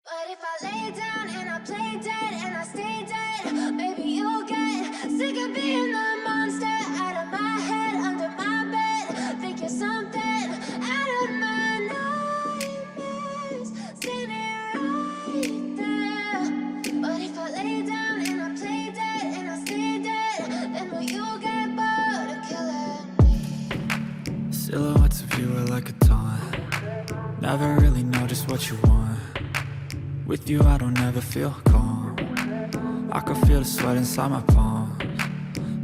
But if I lay down and I play dead and I stay dead, maybe you'll get sick of being the monster out of my head, under my bed. Think you're something out of my nightmares. See me right there. But if I lay down and I play dead and I stay dead, then will you get bored of killing me? Silhouettes of you are like a taunt. Never really know just what you want. With you I don't ever feel calm. I can feel the sweat inside my palms.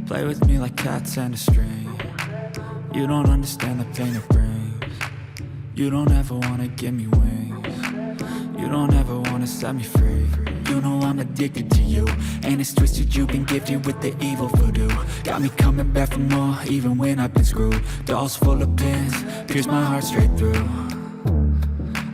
Play with me like cats and a string. You don't understand the pain it brings. You don't ever wanna give me wings. You don't ever wanna set me free. You know I'm addicted to you, and it's twisted, you've been gifted with the evil voodoo. Got me coming back for more, even when I've been screwed. Dolls full of pins, pierce my heart straight through.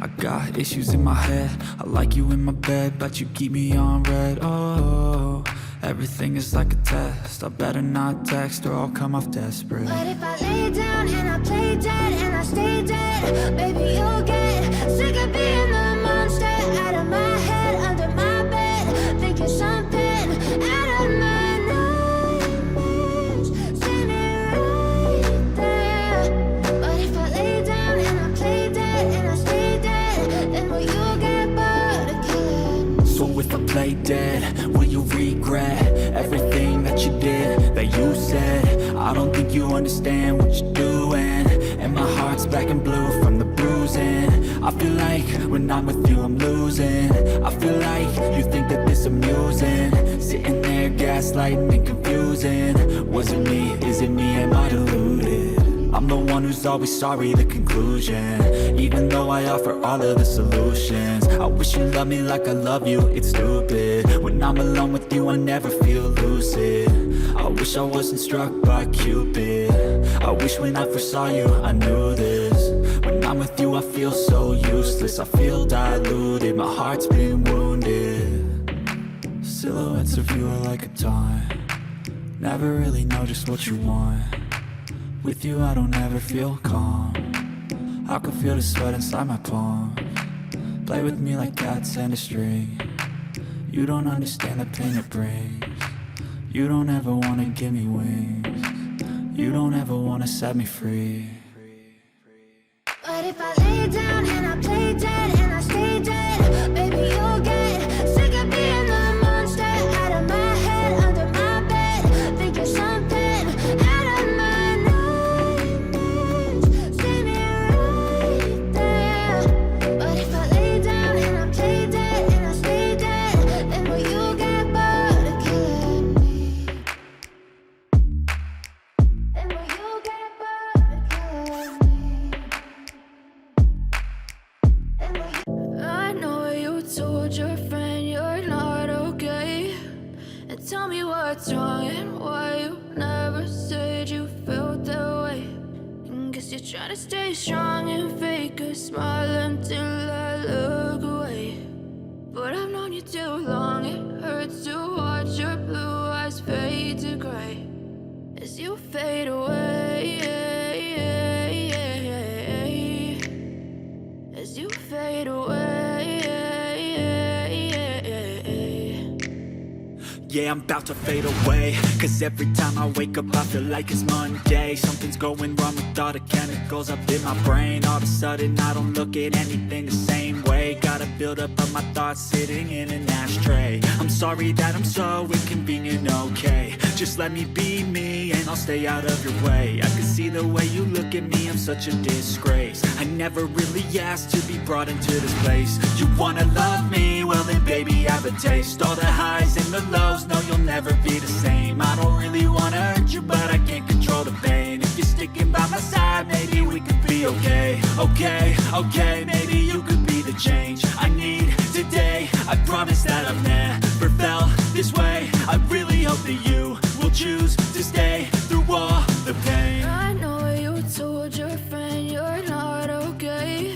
I got issues in my head, I like you in my bed, but you keep me on red. Oh, everything is like a test, I better not text or I'll come off desperate. But if I lay down and I play dead and I stay dead, maybe you'll get sick of being the monster out of my head, under my bed. Think you're something out of my nightmares. See me right there. But if I lay down and I play dead and I stay dead, then will you get bored of killing me? So if I play dead, will you regret everything that you did, that you said? I don't think you understand what you're doing, and my heart's black and blue from the bruising. I feel like when I'm with you I'm losing. I feel like you think that this amusing, sitting there gaslighting and confusing. Was it me? Is it me? Am I deluded? I'm the one who's always sorry, the conclusion. Even though I offer all of the solutions, I wish you loved me like I love you, it's stupid. When I'm alone with you I never feel lucid. I wish I wasn't struck by Cupid. I wish when I first saw you I knew this. When I'm with you I feel so useless, I feel diluted, my heart's been wounded. Silhouettes of you are like a taunt. Never really know just what you want. With you I don't ever feel calm. I can feel the sweat inside my palms. Play with me like cats and a string. You don't understand the pain it brings. You don't ever wanna give me wings. You don't ever wanna set me free. But if I lay down and I play dead and I stay dead, maybe you'll get sick of being the monster out of my head, under my bed. Think you're something out of my nightmares. See me right there. But if I lay down and I play dead and I stay dead, then will you get bored of killing me? Then will you get bored of killing me? I know you told your friend you're not okay, and tell me what's wrong and why you never said you felt that way. And guess you're trying to stay strong and fake a smile until I look away. But I've known you too long, it hurts to watch your blue eyes fade to gray as you fade away. As you fade away. Yeah, I'm about to fade away, cause every time I wake up I feel like it's Monday. Something's going wrong with all the chemicals up in my brain. All of a sudden I don't look at anything the same way. Gotta build up of my thoughts sitting in an ashtray. I'm sorry that I'm so inconvenient, okay. Just let me be me and I'll stay out of your way. I can see the way you look at me, I'm such a disgrace. I never really asked to be brought into this place. You wanna love me? Well then baby have a taste. All the highs and the lows, no you'll never be the same. I don't really wanna hurt you but I can't control the pain. If you're sticking by my side maybe we could be okay. Okay, maybe you could be the change I need today. I promise that I've never felt this way. I really hope that you will choose to stay through all the pain. I know you told your friend you're not okay,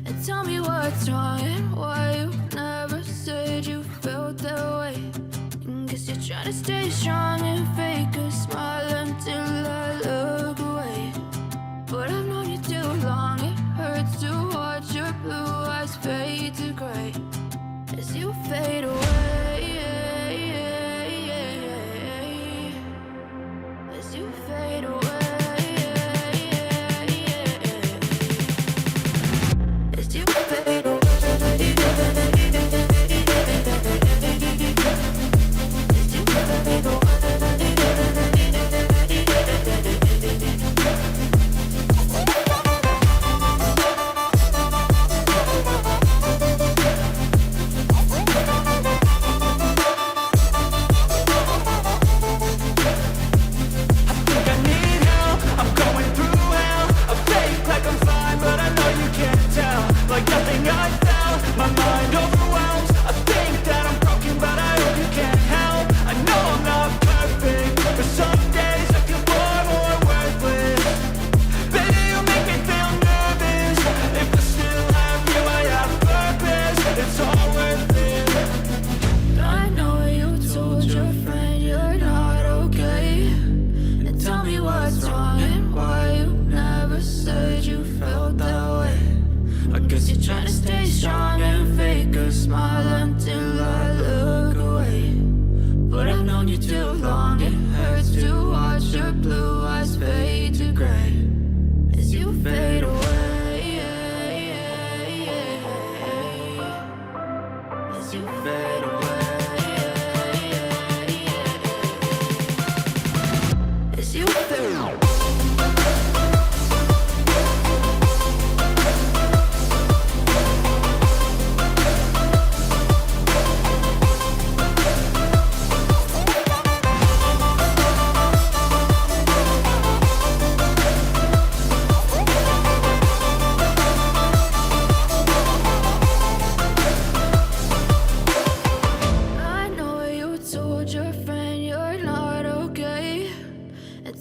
and tell me what's wrong and why you never said you felt that way. And guess you're trying to stay strong and fake a smile until I look away. But I've known you too long, it hurts to watch your blue eyes fade to gray as you fade away, as you fade away, as you fade away. Trying to stay strong and fake a smile until I look away. But I've known you too long, it hurts to watch your blue eyes fade to gray as you fade away, as you fade away, as you fade away.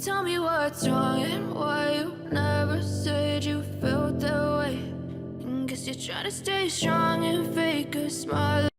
Tell me what's wrong and why you never said you felt that way. Guess you're trying to stay strong and fake a smile.